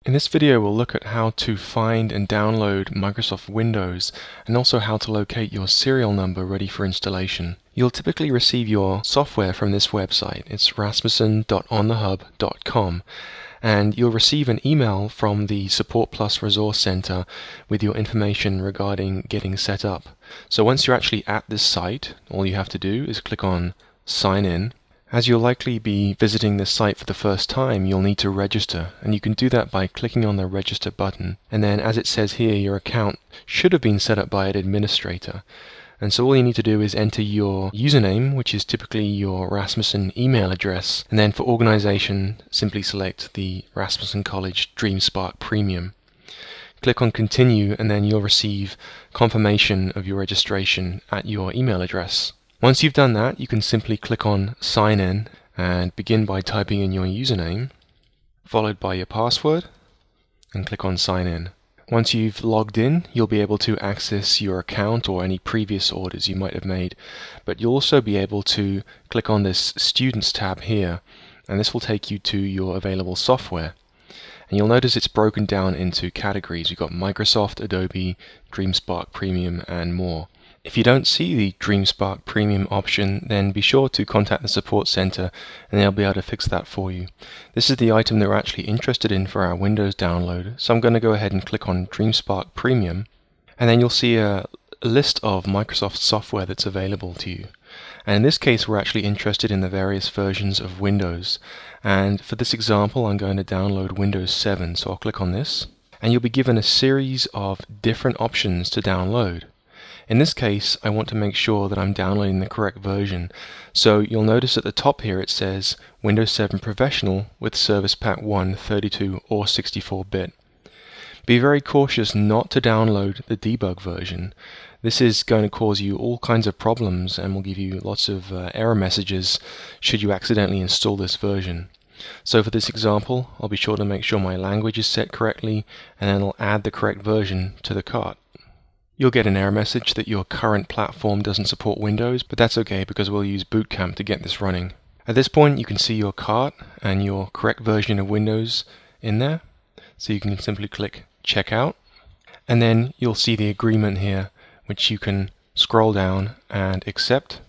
In this video we'll look at how to find and download Microsoft Windows and also how to locate your serial number ready for installation. You'll typically receive your software from this website. It's rasmussen.onthehub.com, and you'll receive an email from the Support Plus Resource Center with your information regarding getting set up. So once you're actually at this site, all you have to do is click on Sign In. As you'll likely be visiting this site for the first time, you'll need to register, and you can do that by clicking on the Register button. And then, as it says here, your account should have been set up by an administrator. And so all you need to do is enter your username, which is typically your Rasmussen email address, and then for organization, simply select the Rasmussen College DreamSpark Premium. Click on Continue, and then you'll receive confirmation of your registration at your email address. Once you've done that, you can simply click on Sign In and begin by typing in your username, followed by your password, and click on Sign In. Once you've logged in, you'll be able to access your account or any previous orders you might have made, but you'll also be able to click on this Students tab here, and this will take you to your available software. And you'll notice it's broken down into categories. We've got Microsoft, Adobe, DreamSpark Premium, and more. If you don't see the DreamSpark Premium option, then be sure to contact the support center and they'll be able to fix that for you. This is the item that we're actually interested in for our Windows download, so I'm going to go ahead and click on DreamSpark Premium, and then you'll see a list of Microsoft software that's available to you. And in this case, we're actually interested in the various versions of Windows. And for this example, I'm going to download Windows 7, so I'll click on this, and you'll be given a series of different options to download. In this case, I want to make sure that I'm downloading the correct version. So you'll notice at the top here it says Windows 7 Professional with Service Pack 1, 32 or 64-bit. Be very cautious not to download the debug version. This is going to cause you all kinds of problems and will give you lots of error messages should you accidentally install this version. So for this example, I'll be sure to make sure my language is set correctly, and then I'll add the correct version to the cart. You'll get an error message that your current platform doesn't support Windows, but that's okay because we'll use Boot Camp to get this running. At this point, you can see your cart and your correct version of Windows in there. So you can simply click Checkout, and then you'll see the agreement here, which you can scroll down and accept.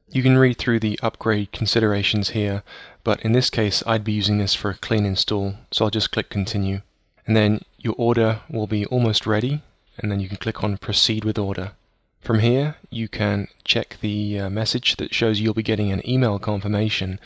You can read through the upgrade considerations here, but in this case, I'd be using this for a clean install, so I'll just click Continue. And then your order will be almost ready, and then you can click on Proceed with Order. From here, you can check the message that shows you'll be getting an email confirmation,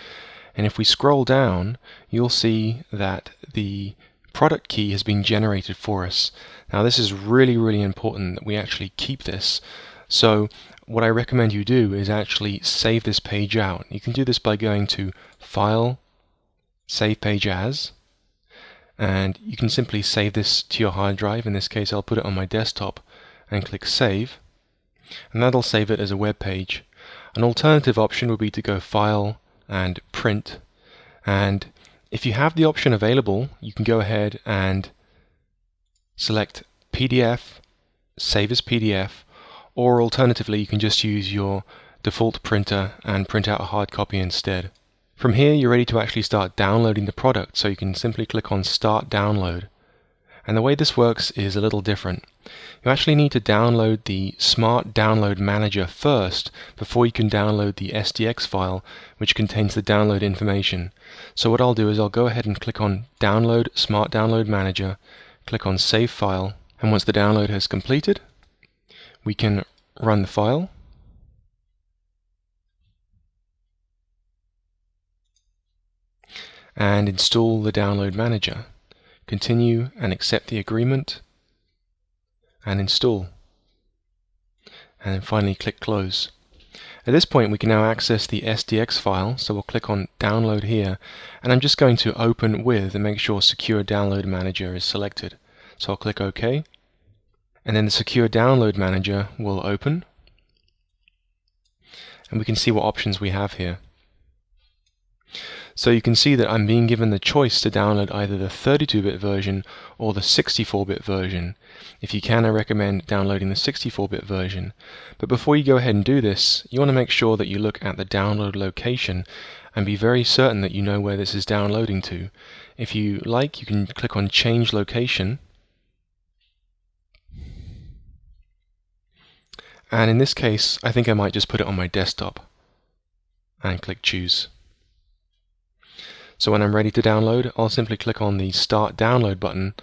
and if we scroll down, you'll see that the product key has been generated for us. Now this is really important that we actually keep this, so what I recommend you do is actually save this page out. You can do this by going to File, Save Page As, and you can simply save this to your hard drive. In this case, I'll put it on my desktop and click Save, and that'll save it as a web page. An alternative option would be to go File and Print, and if you have the option available, you can go ahead and select PDF, Save as PDF, or alternatively you can just use your default printer and print out a hard copy instead. From here, you're ready to actually start downloading the product, so you can simply click on Start Download. And the way this works is a little different. You actually need to download the Smart Download Manager first before you can download the SDX file, which contains the download information. So what I'll do is I'll go ahead and click on Download Smart Download Manager, click on Save File, and once the download has completed, we can run the file. And install the download manager. Continue and accept the agreement, and install. And then finally click Close. At this point we can now access the SDX file, so we'll click on Download here, and I'm just going to open with and make sure Secure Download Manager is selected. So I'll click OK, and then the Secure Download Manager will open, and we can see what options we have here. So you can see that I'm being given the choice to download either the 32-bit version or the 64-bit version. If you can, I recommend downloading the 64-bit version. But before you go ahead and do this, you want to make sure that you look at the download location and be very certain that you know where this is downloading to. If you like, you can click on Change Location, and in this case I think I might just put it on my desktop and click Choose. So when I'm ready to download, I'll simply click on the Start Download button,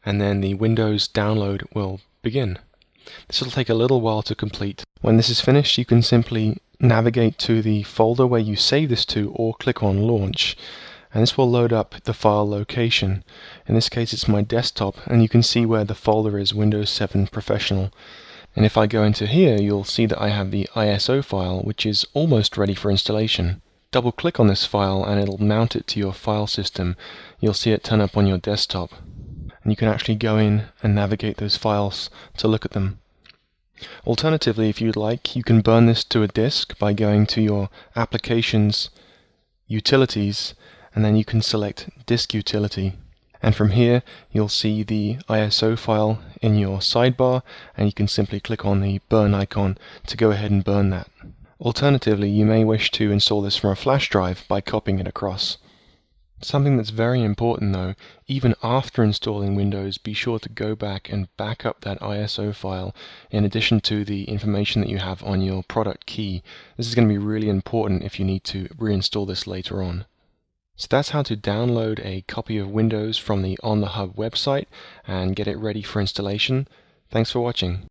and then the Windows download will begin. This will take a little while to complete. When this is finished, you can simply navigate to the folder where you save this to, or click on Launch, and this will load up the file location. In this case it's my desktop, and you can see where the folder is, Windows 7 Professional. And if I go into here, you'll see that I have the ISO file, which is almost ready for installation. Double click on this file and it'll mount it to your file system. You'll see it turn up on your desktop, and you can actually go in and navigate those files to look at them. Alternatively, if you'd like, you can burn this to a disk by going to your Applications, Utilities, and then you can select Disk Utility. And from here you'll see the ISO file in your sidebar, and you can simply click on the burn icon to go ahead and burn that. Alternatively, you may wish to install this from a flash drive by copying it across. Something that's very important though, even after installing Windows, be sure to go back and back up that ISO file in addition to the information that you have on your product key. This is going to be really important if you need to reinstall this later on. So that's how to download a copy of Windows from the On the Hub website and get it ready for installation. Thanks for watching.